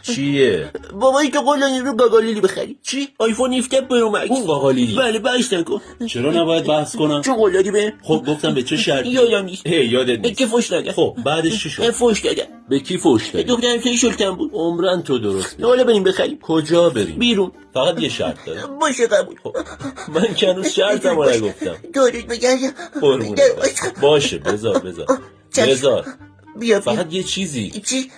چیه؟ بابایی تو قول رو گاگالیلی بخری. چی؟ آیفون 17 پرو مکس. اون قاقالیلی؟ بله بحث نکن. چرا نباید بحث کنم؟ چون قول دادی به خب گفتم به چه شرطی؟ یادم نیست. یادت نیست. که فوش دادم. خب بعدش چی شد؟ فوش دادم. به کی فوش دادی؟ دختر همسایه شلتم بود. عمرن تو درست بگی. حالا بریم بخریم. کجا بریم؟ بیرون. فقط یه شرط داره. باشه قبول. خب من که هنوز شرطم رو نگفتم. دارید بگردم. قربونت برم. باشه بذار بیا فقط یه چیزی. چی؟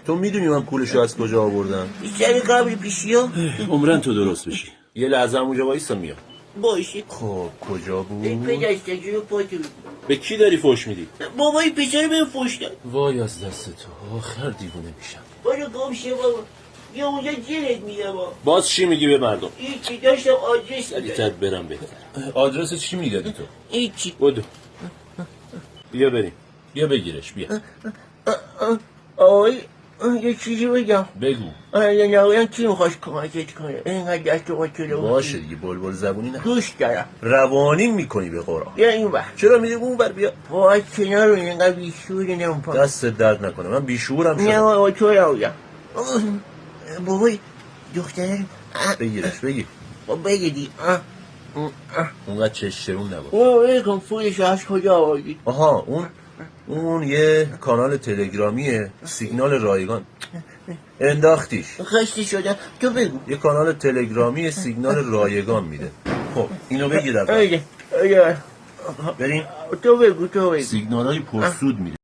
تو میدونی من پولشو از کجا آوردم؟ سر قبل پیشی ها. عمرن تو درست بشی. یه لحظه اونجا وایسا میام. باشه. خب کجا بود؟ پدستگی رو پاتو. به کی داری فوش میدی؟ بابای پسر بهم فوش داد. وای از دست تو آخر دیوونه میشم. برو گم شه بابا. یا اونجا جلد میدم بابا. باز چی میگی به مردم؟ هیچی داشتم آدرس سریعتر برم بهتر. آدرس چی میدادی تو؟ هیچی. بدو. بیا بریم. بیا بگیرش بیا. آی یه چیزی بگم. بگو. نهایتا کی میخواست کمکت کنه اینقدر دست و قاتله باشه دیگه بلبل زبونی نه. دوست دارم. روانی میکنی به قرآن. بیا این وقت چرا میری اون بر بیا؟ باید کنار رو اینقدر بیشوری نمیپا. دست درد نکنه من بیشورم نه شدم. بابا تو رو بگم. بابای دختره بگیرش بگیر. بابا بگیدی اونقدر چشترون نباش. بابا بگم پولش از کجا آوردی؟ آها اون یه کانال تلگرامیه سیگنال رایگان انداختیش. خسته شدم تو بگو. یه کانال تلگرامی سیگنال رایگان میده. خب اینو بگیر اول. بریم بریم. تو بگو سیگنال های پرسود میده.